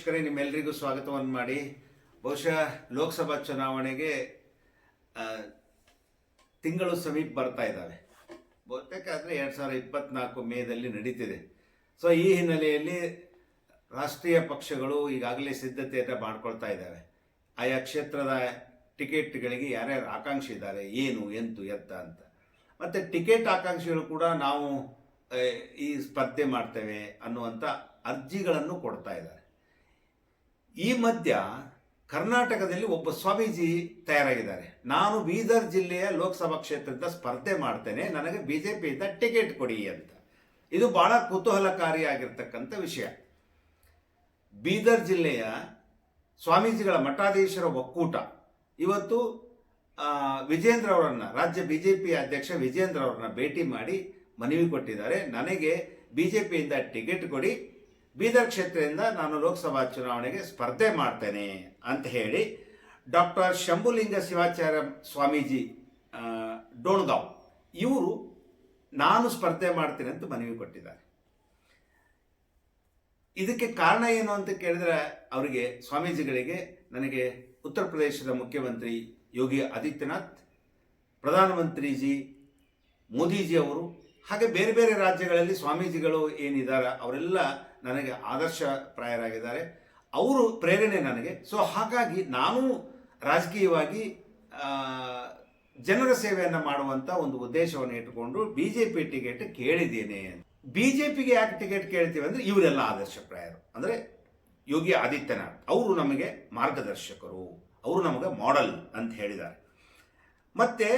ವೀಕ್ಷಕರೇ, ನಿಮ್ಮೆಲ್ಲರಿಗೂ ಸ್ವಾಗತವನ್ನು ಮಾಡಿ. ಬಹುಶಃ ಲೋಕಸಭಾ ಚುನಾವಣೆಗೆ ತಿಂಗಳು ಸಮೀಪ ಬರ್ತಾ ಇದ್ದಾವೆ. ಬಹುತೇಕ ಆದರೆ 2024 ಮೇದಲ್ಲಿ ನಡೀತಿದೆ. ಸೊ ಈ ಹಿನ್ನೆಲೆಯಲ್ಲಿ ರಾಷ್ಟ್ರೀಯ ಪಕ್ಷಗಳು ಈಗಾಗಲೇ ಸಿದ್ಧತೆಯನ್ನು ಮಾಡ್ಕೊಳ್ತಾ ಇದ್ದಾವೆ. ಆಯಾ ಕ್ಷೇತ್ರದ ಟಿಕೆಟ್ಗಳಿಗೆ ಯಾರ್ಯಾರು ಆಕಾಂಕ್ಷಿ ಇದ್ದಾರೆ, ಏನು ಎಂತು ಎತ್ತ ಅಂತ. ಮತ್ತು ಟಿಕೆಟ್ ಆಕಾಂಕ್ಷಿಗಳು ಕೂಡ ನಾವು ಈ ಸ್ಪರ್ಧೆ ಮಾಡ್ತೇವೆ ಅನ್ನುವಂಥ ಅರ್ಜಿಗಳನ್ನು ಕೊಡ್ತಾ ಇದ್ದಾರೆ. ಈ ಮಧ್ಯ ಕರ್ನಾಟಕದಲ್ಲಿ ಒಬ್ಬ ಸ್ವಾಮೀಜಿ ತಯಾರಾಗಿದ್ದಾರೆ. ನಾನು ಬೀದರ್ ಜಿಲ್ಲೆಯ ಲೋಕಸಭಾ ಕ್ಷೇತ್ರದಿಂದ ಸ್ಪರ್ಧೆ ಮಾಡ್ತೇನೆ, ನನಗೆ ಬಿಜೆಪಿಯಿಂದ ಟಿಕೆಟ್ ಕೊಡಿ ಅಂತ. ಇದು ಬಹಳ ಕುತೂಹಲಕಾರಿಯಾಗಿರ್ತಕ್ಕಂಥ ವಿಷಯ. ಬೀದರ್ ಜಿಲ್ಲೆಯ ಸ್ವಾಮೀಜಿಗಳ ಮಠಾಧೀಶರ ಒಕ್ಕೂಟ ಇವತ್ತು ವಿಜೇಂದ್ರ ಅವರನ್ನು, ರಾಜ್ಯ ಬಿಜೆಪಿ ಅಧ್ಯಕ್ಷ ವಿಜೇಂದ್ರ ಅವರನ್ನ ಭೇಟಿ ಮಾಡಿ ಮನವಿ ಕೊಟ್ಟಿದ್ದಾರೆ. ನನಗೆ ಬಿಜೆಪಿಯಿಂದ ಟಿಕೆಟ್ ಕೊಡಿ, ಬೀದರ್ ಕ್ಷೇತ್ರದಿಂದ ನಾನು ಲೋಕಸಭಾ ಚುನಾವಣೆಗೆ ಸ್ಪರ್ಧೆ ಮಾಡ್ತೇನೆ ಅಂತ ಹೇಳಿ ಡಾಕ್ಟರ್ ಶಂಭುಲಿಂಗ ಶಿವಾಚಾರ್ಯ ಸ್ವಾಮೀಜಿ ಡೋಣಗಾಂವ್ ಇವರು ನಾನು ಸ್ಪರ್ಧೆ ಮಾಡ್ತೇನೆ ಅಂತ ಮನವಿ ಕೊಟ್ಟಿದ್ದಾರೆ. ಇದಕ್ಕೆ ಕಾರಣ ಏನು ಅಂತ ಕೇಳಿದ್ರೆ, ಅವರಿಗೆ ಸ್ವಾಮೀಜಿಗಳಿಗೆ ನನಗೆ ಉತ್ತರ ಪ್ರದೇಶದ ಮುಖ್ಯಮಂತ್ರಿ ಯೋಗಿ ಆದಿತ್ಯನಾಥ್, ಪ್ರಧಾನಮಂತ್ರಿ ಮೋದಿಜಿ ಅವರು, ಹಾಗೆ ಬೇರೆ ಬೇರೆ ರಾಜ್ಯಗಳಲ್ಲಿ ಸ್ವಾಮೀಜಿಗಳು ಏನಿದ್ದಾರೆ ಅವರೆಲ್ಲ ನನಗೆ ಆದರ್ಶಪ್ರಾಯರಾಗಿದ್ದಾರೆ. ಅವರು ಪ್ರೇರಣೆ ನನಗೆ. ಸೊ ಹಾಗಾಗಿ ನಾನು ರಾಜಕೀಯವಾಗಿ ಜನರ ಸೇವೆಯನ್ನು ಮಾಡುವಂಥ ಒಂದು ಉದ್ದೇಶವನ್ನು ಇಟ್ಟುಕೊಂಡು ಬಿಜೆಪಿ ಟಿಕೆಟ್ ಕೇಳಿದ್ದೇನೆ. ಬಿಜೆಪಿಗೆ ಯಾಕೆ ಟಿಕೆಟ್ ಕೇಳ್ತೀವಿ ಅಂದರೆ, ಇವರೆಲ್ಲ ಆದರ್ಶಪ್ರಾಯರು. ಅಂದರೆ ಯೋಗಿ ಆದಿತ್ಯನಾಥ್ ಅವರು ನಮಗೆ ಮಾರ್ಗದರ್ಶಕರು, ಅವರು ನಮಗೆ ಮಾಡೆಲ್ ಅಂತ ಹೇಳಿದ್ದಾರೆ. ಮತ್ತು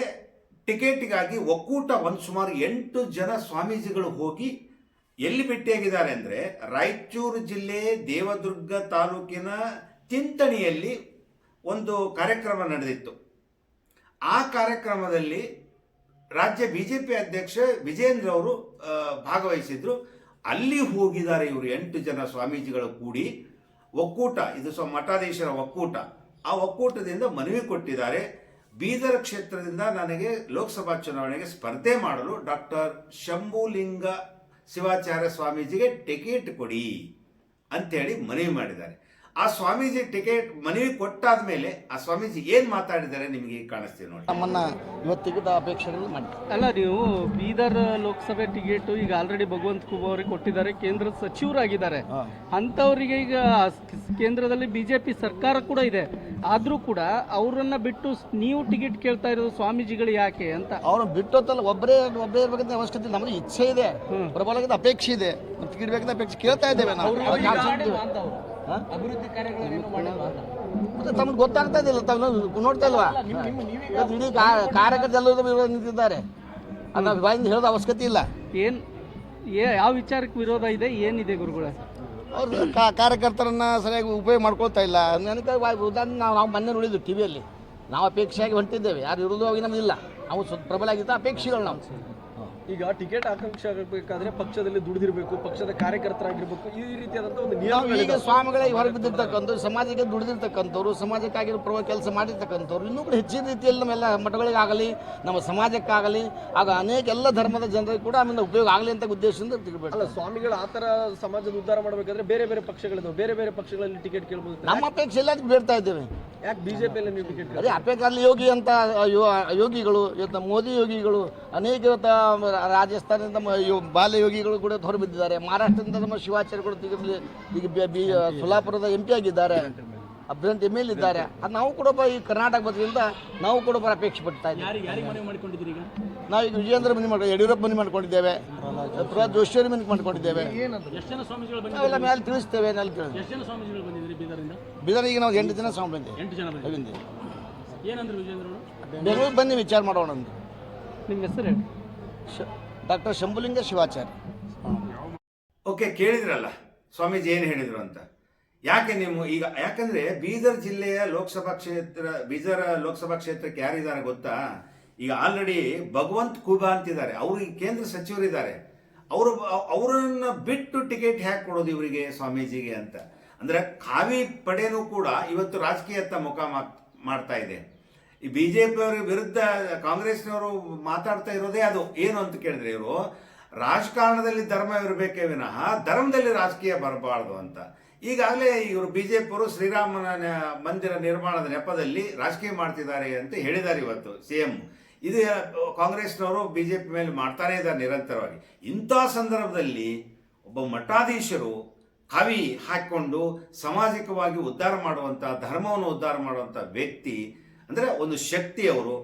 ಟಿಕೆಟ್ಗಾಗಿ ಒಕ್ಕೂಟ ಸುಮಾರು 8 ಜನ ಸ್ವಾಮೀಜಿಗಳು ಹೋಗಿ ಎಲ್ಲಿ ಭೇಟಿಯಾಗಿದ್ದಾರೆ ಅಂದರೆ, ರಾಯಚೂರು ಜಿಲ್ಲೆ ದೇವದುರ್ಗ ತಾಲೂಕಿನ ತಿಂತಣಿಯಲ್ಲಿ ಒಂದು ಕಾರ್ಯಕ್ರಮ ನಡೆದಿತ್ತು. ಆ ಕಾರ್ಯಕ್ರಮದಲ್ಲಿ ರಾಜ್ಯ ಬಿಜೆಪಿ ಅಧ್ಯಕ್ಷ ವಿಜೇಂದ್ರ ಅವರು ಭಾಗವಹಿಸಿದ್ರು. ಅಲ್ಲಿ ಹೋಗಿದ್ದಾರೆ ಇವರು 8 ಜನ ಸ್ವಾಮೀಜಿಗಳು ಕೂಡಿ. ಒಕ್ಕೂಟ, ಇದು ಮಠಾಧೀಶರ ಒಕ್ಕೂಟ, ಆ ಒಕ್ಕೂಟದಿಂದ ಮನವಿ ಕೊಟ್ಟಿದ್ದಾರೆ. ಬೀದರ್ ಕ್ಷೇತ್ರದಿಂದ ನನಗೆ ಲೋಕಸಭಾ ಚುನಾವಣೆಗೆ ಸ್ಪರ್ಧೆ ಮಾಡಲು ಡಾಕ್ಟರ್ ಶಂಭುಲಿಂಗ ಶಿವಾಚಾರ್ಯ ಸ್ವಾಮೀಜಿಗೆ ಟಿಕೆಟ್ ಕೊಡಿ ಅಂತೇಳಿ ಮನವಿ ಮಾಡಿದ್ದಾರೆ. ಆ ಸ್ವಾಮೀಜಿ ಟಿಕೆಟ್ ಮನವಿ ಕೊಟ್ಟಾದ ಮೇಲೆ ಆ ಸ್ವಾಮೀಜಿ ಏನು ಮಾತಾಡಿದ್ದಾರೆ ನಿಮಗೆ ಕಾಣಿಸ್ತೀವಿ ನೋಡಿ. ನಮ್ಮನ್ನ ಇವತ್ತು ಟಿಕೆಟ್ ಅಪೇಕ್ಷೆಗಳು ಮಾಡಿ ಅಲ್ಲ, ನೀವು ಬೀದರ್ ಲೋಕಸಭೆ ಟಿಕೆಟ್ ಈಗ ಆಲ್ರೆಡಿ ಭಗವಂತ ಖೂಬ್ ಅವರಿಗೆ ಕೊಟ್ಟಿದ್ದಾರೆ, ಕೇಂದ್ರದ ಸಚಿವರಾಗಿದ್ದಾರೆ. ಅಂಥವರಿಗೆ ಈಗ ಕೇಂದ್ರದಲ್ಲಿ ಬಿಜೆಪಿ ಸರ್ಕಾರ ಕೂಡ ಇದೆ, ಆದರೂ ಕೂಡ ಅವರನ್ನ ಬಿಟ್ಟು ನೀವು ಟಿಕೆಟ್ ಕೇಳ್ತಾ ಇರೋದು ಸ್ವಾಮೀಜಿಗಳು ಯಾಕೆ ಅಂತ. ಅವ್ರನ್ನ ಬಿಟ್ಟೊತ್ತಲ್ಲ, ಒಬ್ಬರೇ ಇರಬೇಕಂತ ಅವಶ್ಯಕತೆ, ನಮಗೆ ಇಚ್ಛೆ ಇದೆ, ಪ್ರಬಲವಾದ ಅಪೇಕ್ಷೆ ಇದೆ, ಟಿಕೆಟ್ ಬೇಕಂತ ಅಪೇಕ್ಷೆ ಕೇಳ್ತಾ ಇದ್ದೇವೆ ನಾವು. ಅಭಿವೃದ್ಧಿ ಕಾರ್ಯಗಳನ್ನು ಮಾಡಿಲ್ಲ ಮತ್ತೆ ತಮ್ಗೆ ಗೊತ್ತಾಗ್ತಾ ಇದ್ದಿಲ್ಲ, ತಾವು ನೋಡ್ತಾ ಇಲ್ವಾ? ಇಡೀ ಕಾರ್ಯಕರ್ತರು ಎಲ್ಲರೂ ನಿಂತಿದ್ದಾರೆ, ಅದನ್ನ ಬಾಯಿಂದ ಹೇಳೋದು ಅವಶ್ಯಕತೆ ಇಲ್ಲ. ಯಾವ ವಿಚಾರಕ್ಕೆ ವಿರೋಧ ಇದೆ, ಏನಿದೆ ಗುರುಗಳೇ? ಅವ್ರು ಕಾರ್ಯಕರ್ತರನ್ನ ಸರಿಯಾಗಿ ಉಪಯೋಗ ಮಾಡ್ಕೊಳ್ತಾ ಇಲ್ಲ. ನನಗೆ ಉದಾಹರಣೆ ನಾವು ಮೊನ್ನೆ ನೋಡಿದ್ವಿ ಟಿವಿಯಲ್ಲಿ, ನಾವು ಅಪೇಕ್ಷೆಯಾಗಿ ಹೊಂಟಿದ್ದೇವೆ, ಯಾರು ಇರೋದು ಅವಾಗ ನಮಗಿಲ್ಲ, ನಾವು ಪ್ರಬಲ ಆಗಿದ್ದ ಅಪೇಕ್ಷೆಗಳು ನಾವು. ಈಗ ಟಿಕೆಟ್ ಆಕಾಂಕ್ಷೆ ಆಗಬೇಕಾದ್ರೆ ಪಕ್ಷದಲ್ಲಿ ದುಡಿದಿರಬೇಕು, ಪಕ್ಷದ ಕಾರ್ಯಕರ್ತರಾಗಿರ್ಬೇಕು, ಈ ರೀತಿಯಾದಂಥ ಒಂದು ನಿಯಮ. ಈಗ ಸ್ವಾಮಿಗಳಿಗೆ ಹೊರಗೆ ಬಿದ್ದಿರ್ತಕ್ಕಂಥ, ಸಮಾಜಕ್ಕೆ ದುಡಿದಿರ್ತಕ್ಕಂಥವ್ರು, ಸಮಾಜಕ್ಕಾಗಿ ಕೆಲಸ ಮಾಡಿರ್ತಕ್ಕಂಥವ್ರು ಇನ್ನೂ ಕೂಡ ಹೆಚ್ಚಿನ ರೀತಿಯಲ್ಲಿ ನಮ್ಮೆಲ್ಲ ಮಠಗಳಿಗಾಗಲಿ ನಮ್ಮ ಸಮಾಜಕ್ಕಾಗಲಿ ಆಗ ಅನೇಕ ಎಲ್ಲ ಧರ್ಮದ ಜನರಿಗೆ ಕೂಡ ಆಮೇಲೆ ಉಪಯೋಗ ಆಗಲಿ ಅಂತ ಉದ್ದೇಶದಿಂದ ತಿಳ್ಬೇಡ. ಅಲ್ಲ, ಸ್ವಾಮಿಗಳು ಆ ಥರ ಸಮಾಜದ ಉದ್ಧಾರ ಮಾಡಬೇಕಾದ್ರೆ ಬೇರೆ ಬೇರೆ ಪಕ್ಷಗಳಿದ್ದಾವೆ, ಬೇರೆ ಬೇರೆ ಪಕ್ಷಗಳಲ್ಲಿ ಟಿಕೆಟ್ ಕೇಳ್ಬೋದು. ನಮ್ಮ ಅಪೇಕ್ಷೆ ಎಲ್ಲ ಬೇಡ್ತಾ ಇದ್ದೇವೆ. ಯಾಕೆ ಬಿಜೆಪಿಯಲ್ಲಿ ನೀವು ಟಿಕೆಟ್? ಅದೇ ಅಪೇಕ್ಷೆ ಅಲ್ಲಿ ಯೋಗಿ ಅಂತ ಯೋಗಿಗಳು, ಇವತ್ತು ಮೋದಿ ಯೋಗಿಗಳು, ಅನೇಕ ಇವತ್ತು ರಾಜಸ್ಥಾನದಿಂದ ಬಾಲ್ಯ ಯೋಗಿಗಳು ಕೂಡ ಹೊರಬಿದ್ದಿದ್ದಾರೆ. ಮಹಾರಾಷ್ಟ್ರದಿಂದ ನಮ್ಮ ಶಿವಾಚಾರ್ಯಗಳು ಈಗ ಸೋಲಾಪುರದ MP ಆಗಿದ್ದಾರೆ, ಅಭ್ಯಂತ ML ಇದ್ದಾರೆ. ಅದು ನಾವು ಕೂಡ ಈ ಕರ್ನಾಟಕ ಬದಲಿಂದ ನಾವು ಕೂಡ ಅಪೇಕ್ಷೆ ಪಡ್ತಾ ಇದ್ದೀವಿ. ನಾವು ಈಗ ವಿಜೇಂದ್ರ ಮನೆ ಯಡಿಯೂರಪ್ಪ ಮನೆ ಮಾಡ್ಕೊಂಡಿದ್ದೇವೆ, ಪ್ರಹ್ಲಾದ್ ಜೋಶಿ ಅವರ ಮನೆ ಮಾಡ್ಕೊಂಡಿದ್ದೇವೆ. ನಾವೆಲ್ಲ ಮೇಲೆ ತಿಳಿಸ್ತೇವೆ. ಬೀದರ್ ಈಗ ನಾವು 8 ಜನ ಸ್ವಾಮಿ ಬಂದಿದ್ದೇವೆ. ಬೆಂಗಳೂರು ಬನ್ನಿ ವಿಚಾರ ಮಾಡೋಣ ಅಂತ. ನಿಮ್ಮ ಹೆಸರು ಡಾಕ್ಟರ್ ಶಂಭುಲಿಂಗ ಶಿವಾಚಾರ್ಯ. ಓಕೆ, ಕೇಳಿದ್ರಲ್ಲ ಸ್ವಾಮೀಜಿ ಏನು ಹೇಳಿದರು ಅಂತ. ಯಾಕೆ ನೀವು ಈಗ, ಯಾಕಂದ್ರೆ ಬೀದರ್ ಜಿಲ್ಲೆಯ ಬೀದರ್ ಲೋಕಸಭಾ ಕ್ಷೇತ್ರಕ್ಕೆ ಯಾರಿದ್ದಾರೆ ಗೊತ್ತಾ? ಈಗ ಆಲ್ರೆಡಿ ಭಗವಂತ ಖೂಬಾ ಅಂತಿದ್ದಾರೆ, ಅವ್ರಿಗೆ ಕೇಂದ್ರ ಸಚಿವರಿದ್ದಾರೆ. ಅವರನ್ನ ಬಿಟ್ಟು ಟಿಕೆಟ್ ಹ್ಯಾಕ್ ಕೊಡೋದು ಇವರಿಗೆ, ಸ್ವಾಮೀಜಿಗೆ ಅಂತ. ಅಂದ್ರೆ ಕಾವಿ ಪಡೆನೂ ಕೂಡ ಇವತ್ತು ರಾಜಕೀಯತ್ತ ಮುಖ ಮಾಡ್ತಾ ಇದೆ. ಈ ಬಿಜೆಪಿ ಅವರ ವಿರುದ್ಧ ಕಾಂಗ್ರೆಸ್ನವರು ಮಾತಾಡ್ತಾ ಇರೋದೇ ಅದು. ಏನು ಅಂತ ಕೇಳಿದ್ರೆ, ಇವರು ರಾಜಕಾರಣದಲ್ಲಿ ಧರ್ಮ ಇರಬೇಕೇ ವಿನಃ ಧರ್ಮದಲ್ಲಿ ರಾಜಕೀಯ ಬರಬಾರ್ದು ಅಂತ. ಈಗಾಗಲೇ ಇವರು ಬಿಜೆಪಿಯವರು ಶ್ರೀರಾಮನ ಮಂದಿರ ನಿರ್ಮಾಣದ ನೆಪದಲ್ಲಿ ರಾಜಕೀಯ ಮಾಡ್ತಿದ್ದಾರೆ ಅಂತ ಹೇಳಿದ್ದಾರೆ ಇವತ್ತು CM. ಇದು ಕಾಂಗ್ರೆಸ್ನವರು ಬಿಜೆಪಿ ಮೇಲೆ ಮಾಡ್ತಾನೇ ಇದ್ದಾರೆ ನಿರಂತರವಾಗಿ. ಇಂಥ ಸಂದರ್ಭದಲ್ಲಿ ಒಬ್ಬ ಮಠಾಧೀಶರು ಕವಿ ಹಾಕಿಕೊಂಡು ಸಾಮಾಜಿಕವಾಗಿ ಉದ್ಧಾರ ಮಾಡುವಂಥ, ಧರ್ಮವನ್ನು ಉದ್ಧಾರ ಮಾಡುವಂಥ ವ್ಯಕ್ತಿ ಅಂದರೆ ಒಂದು ಶಕ್ತಿಯವರು,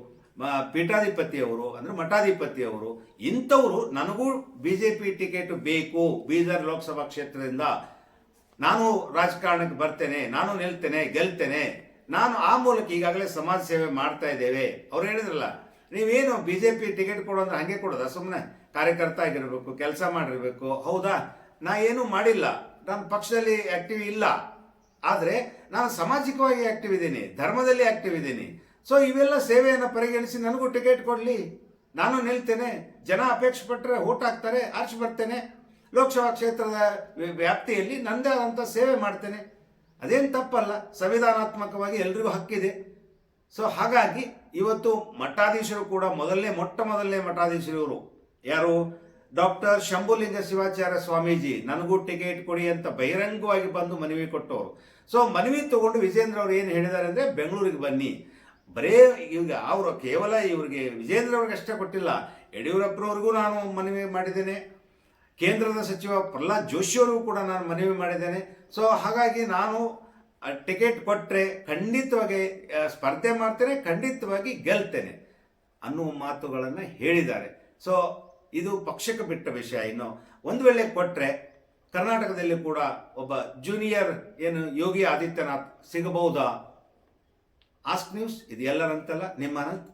ಪೀಠಾಧಿಪತಿಯವರು ಅಂದರೆ ಮಠಾಧಿಪತಿಯವರು, ಇಂಥವರು ನನಗೂ BJP ಟಿಕೆಟ್ ಬೇಕು, ಬೀದರ್ ಲೋಕಸಭಾ ಕ್ಷೇತ್ರದಿಂದ ನಾನು ರಾಜಕಾರಣಕ್ಕೆ ಬರ್ತೇನೆ, ನಾನು ನಿಲ್ತೇನೆ, ಗೆಲ್ತೇನೆ, ನಾನು ಆ ಮೂಲಕ ಈಗಾಗಲೇ ಸಮಾಜ ಸೇವೆ ಮಾಡ್ತಾ ಇದ್ದೇವೆ. ಅವ್ರು ಹೇಳಿದ್ರಲ್ಲ, ನೀವೇನು BJP ಟಿಕೆಟ್ ಕೊಡೋದ್ರೆ ಹಾಗೆ ಕೊಡೋದ? ಸುಮ್ಮನೆ ಕಾರ್ಯಕರ್ತ ಆಗಿರಬೇಕು, ಕೆಲಸ ಮಾಡಿರಬೇಕು. ಹೌದಾ? ನಾ ಏನೂ ಮಾಡಿಲ್ಲ, ನಾನು ಪಕ್ಷದಲ್ಲಿ ಆಕ್ಟಿವ್ ಇಲ್ಲ, ಆದರೆ ನಾನು ಸಾಮಾಜಿಕವಾಗಿ ಆಕ್ಟಿವ್ ಇದ್ದೀನಿ, ಧರ್ಮದಲ್ಲಿ ಆಕ್ಟಿವ್ ಇದ್ದೀನಿ. ಸೊ ಇವೆಲ್ಲ ಸೇವೆಯನ್ನು ಪರಿಗಣಿಸಿ ನನಗೂ ಟಿಕೆಟ್ ಕೊಡಲಿ, ನಾನು ನಿಲ್ತೇನೆ, ಜನ ಅಪೇಕ್ಷೆ ಪಟ್ಟರೆ ಓಟ್ ಹಾಕ್ತಾರೆ, ಆರ್ಚ್ ಬರ್ತೇನೆ, ಲೋಕಸಭಾ ಕ್ಷೇತ್ರದ ವ್ಯಾಪ್ತಿಯಲ್ಲಿ ನನ್ನದೇ ಆದಂಥ ಸೇವೆ ಮಾಡ್ತೇನೆ. ಅದೇನು ತಪ್ಪಲ್ಲ, ಸಂವಿಧಾನಾತ್ಮಕವಾಗಿ ಎಲ್ರಿಗೂ ಹಕ್ಕಿದೆ. ಸೊ ಹಾಗಾಗಿ ಇವತ್ತು ಮಠಾಧೀಶರು ಕೂಡ ಮೊಟ್ಟ ಮೊದಲನೇ ಮಠಾಧೀಶರು ಇವರು ಯಾರು? ಡಾಕ್ಟರ್ ಶಂಭುಲಿಂಗ ಶಿವಾಚಾರ್ಯ ಸ್ವಾಮೀಜಿ ನನಗೂ ಟಿಕೆಟ್ ಕೊಡಿ ಅಂತ ಬಹಿರಂಗವಾಗಿ ಬಂದು ಮನವಿ ಕೊಟ್ಟವರು. ಸೊ ಮನವಿ ತಗೊಂಡು ವಿಜೇಂದ್ರ ಅವರು ಏನು ಹೇಳಿದ್ದಾರೆ ಅಂದರೆ, ಬೆಂಗಳೂರಿಗೆ ಬನ್ನಿ. ಬರೇ ಈಗ ಅವರು ಕೇವಲ ಇವ್ರಿಗೆ ವಿಜೇಂದ್ರ ಅವ್ರಿಗೆ ಅಷ್ಟೇ ಕೊಟ್ಟಿಲ್ಲ, ಯಡಿಯೂರಪ್ಪನವ್ರಿಗೂ ನಾನು ಮನವಿ ಮಾಡಿದ್ದೇನೆ, ಕೇಂದ್ರದ ಸಚಿವ ಪ್ರಹ್ಲಾದ್ ಜೋಶಿಯವರಿಗೂ ಕೂಡ ನಾನು ಮನವಿ ಮಾಡಿದ್ದೇನೆ. ಸೊ ಹಾಗಾಗಿ ನಾನು ಟಿಕೆಟ್ ಕೊಟ್ಟರೆ ಖಂಡಿತವಾಗಿ ಸ್ಪರ್ಧೆ ಮಾಡ್ತೇನೆ, ಖಂಡಿತವಾಗಿ ಗೆಲ್ತೇನೆ ಅನ್ನುವ ಮಾತುಗಳನ್ನು ಹೇಳಿದ್ದಾರೆ. ಸೊ ಇದು ಪಕ್ಷಕ್ಕೆ ಬಿಟ್ಟ ವಿಷಯ. ಇನ್ನು ಒಂದು ವೇಳೆ ಕೊಟ್ಟರೆ ಕರ್ನಾಟಕದಲ್ಲಿ ಕೂಡ ಒಬ್ಬ ಜೂನಿಯರ್ ಏನು ಯೋಗಿ ಆದಿತ್ಯನಾಥ್ ಸಿಗಬಹುದಾ? ಆಸ್ಕ್ ನ್ಯೂಸ್ ಇದು ಎಲ್ಲರಂತಲ್ಲ, ನಿಮ್ಮ ಅನಂತ್.